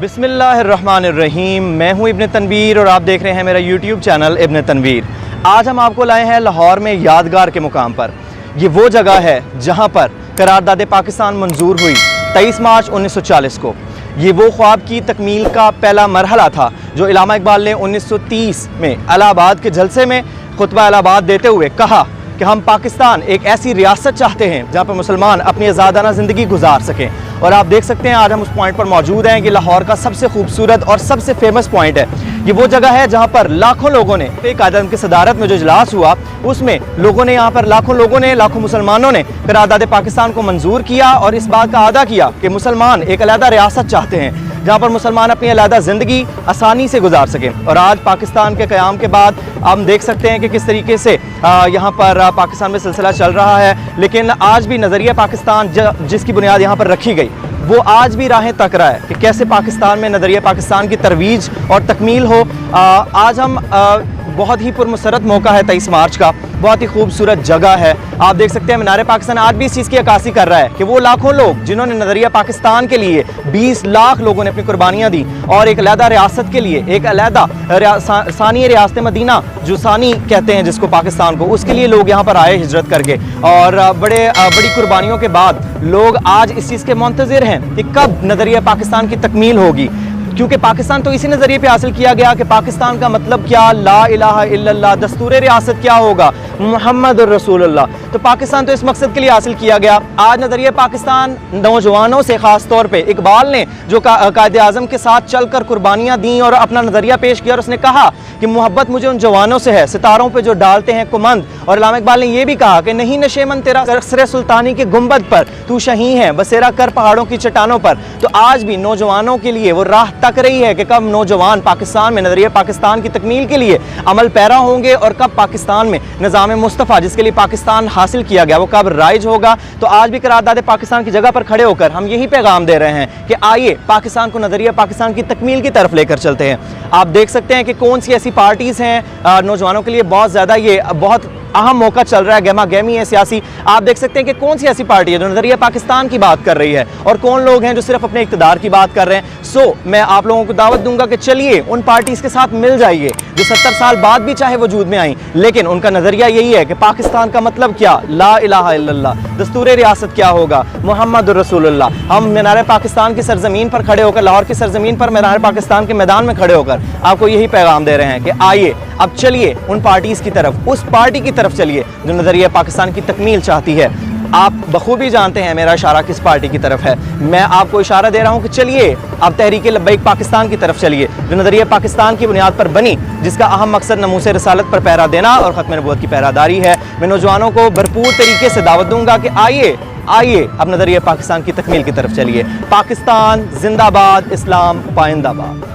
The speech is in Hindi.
बिस्मिल्लाहिर्रहमानिर्रहीम। मैं हूं इब्न तनवीर और आप देख रहे हैं मेरा यूट्यूब चैनल इब्न तनवीर। आज हम आपको लाए हैं लाहौर में यादगार के मुकाम पर। ये वो जगह है जहां पर करारदाद पाकिस्तान मंजूर हुई 23 मार्च 1940 को। ये वो ख्वाब की तकमील का पहला मरहला था जो इलामा इकबाल ने 1930 में इलाहाबाद के जलसे में खुतबा इलाहाबाद देते हुए कहा कि हम पाकिस्तान एक ऐसी रियासत चाहते हैं जहाँ पर मुसलमान अपनी आज़ादाना ज़िंदगी गुजार सकें। और आप देख सकते हैं आज हम उस पॉइंट पर मौजूद हैं कि लाहौर का सबसे खूबसूरत और सबसे फेमस पॉइंट है। ये वो जगह है जहाँ पर लाखों लोगों ने कायद-ए-आज़म की सदारत में जो इजलास हुआ उसमें लोगों ने यहाँ पर लाखों मुसलमानों ने करारदाद पाकिस्तान को मंजूर किया और इस बात का अदा किया कि मुसलमान एक अलहदा रियासत चाहते हैं जहाँ पर मुसलमान अपनी अलहदा ज़िंदगी आसानी से गुजार सकें। और आज पाकिस्तान के क़याम के बाद हम देख सकते हैं कि किस तरीके से यहाँ पर पाकिस्तान में सिलसिला चल रहा है, लेकिन आज भी नज़रिया पाकिस्तान जिसकी बुनियाद यहाँ पर रखी गई वो आज भी राहें तक रहा है कि कैसे पाकिस्तान में नज़रिया पाकिस्तान की तरवीज और तकमील हो। आज हम बहुत ही पुरमसरत मौका है 23 मार्च का, बहुत ही खूबसूरत जगह है। आप देख सकते हैं मीनार पाकिस्तान आज भी इस चीज़ की अक्कासी कर रहा है कि वो लाखों लोग जिन्होंने नज़रिया पाकिस्तान के लिए 20 लाख लोगों ने अपनी कुर्बानियाँ दी और एक अलहदा रियासत के लिए एक अलहदा सानी रियासत मदीना जो सानी कहते हैं जिसको पाकिस्तान को, उसके लिए लोग यहाँ पर आए हिजरत करके। और बड़ी कुर्बानियों के बाद लोग आज इस चीज़ के मुंतज़िर हैं कि कब नज़रिया पाकिस्तान की तकमील होगी, क्योंकि पाकिस्तान तो इसी नज़रिए पे हासिल किया गया कि पाकिस्तान का मतलब क्या, ला इलाहा इल्लल्लाह, दस्तूर रियासत क्या होगा, मुहम्मद रसूलुल्लाह। तो पाकिस्तान तो इस मकसद के लिए हासिल किया गया। आज नज़रिया पाकिस्तान नौजवानों से ख़ास तौर पे इकबाल ने जो कायद-ए-आज़म के साथ चलकर कुर्बानियाँ दी और अपना नज़रिया पेश किया और उसने कहा कि मोहब्बत मुझे उन जवानों से है सितारों पे जो डालते हैं कुमंद। और इलामा इकबाल ने यह भी कहा कि नहीं नशेमन तेरा कसरे सुल्तानी के गुंबद पर, तू शही है बसेरा कर पहाड़ों की चट्टानों पर। तो आज भी नौजवानों के लिए वो राह तक रही है कि कब नौजवान पाकिस्तान में नज़रिया पाकिस्तान की तकमील के लिए अमल पैरा होंगे और कब पाकिस्तान में निज़ाम मुस्तफ़ा जिसके लिए पाकिस्तान हासिल किया गया वो कब राइज होगा। तो आज भी करारदाद पाकिस्तान की जगह पर खड़े होकर हम यही पैगाम दे रहे हैं कि आइए पाकिस्तान को नज़रिया पाकिस्तान की तकमील की तरफ लेकर चलते हैं। आप देख सकते हैं कि कौन सी ऐसी पार्टीज़ हैं नौजवानों के लिए बहुत ज़्यादा ये बहुत अहम मौका चल रहा है, गहमा गहमी है सियासी। आप देख सकते हैं कि कौन सी ऐसी पार्टी है जो नज़रिया पाकिस्तान की बात कर रही है और कौन लोग हैं जो सिर्फ अपने इक़्तिदार की बात कर रहे हैं। मैं आप लोगों को दावत दूंगा कि चलिए उन पार्टीज़ के साथ मिल जाइए जो 70 साल बाद भी चाहे वजूद में आई, लेकिन उनका नज़रिया यही है कि पाकिस्तान का मतलब क्या, ला इलाहा इल्लल्लाह, दस्तूर रियासत क्या होगा, मुहम्मद रसूलुल्लाह। हम मीनार पाकिस्तान की सरजमीन पर खड़े होकर, लाहौर की सरजमीन पर मीनार पाकिस्तान के मैदान में खड़े होकर आपको यही पैगाम दे रहे हैं कि आइए अब चलिए उन पार्टीज़ की तरफ, उस पार्टी की तरफ चलिए जो नज़रिया पाकिस्तान की तकमील चाहती है। आप बखूबी जानते हैं मेरा इशारा किस पार्टी की तरफ है। मैं आपको इशारा दे रहा हूं कि चलिए अब तहरीक लब्बैक पाकिस्तान की तरफ चलिए जो नज़रिया पाकिस्तान की बुनियाद पर बनी, जिसका अहम मकसद नमूसे रिसालत पर पहरा देना और ख़त्म नबूवत की पहरादारी है। मैं नौजवानों को भरपूर तरीके से दावत दूंगा कि आइए अब नज़रिया पाकिस्तान की तकमील की तरफ चलिए। पाकिस्तान जिंदाबाद, इस्लाम पाइंदाबाद।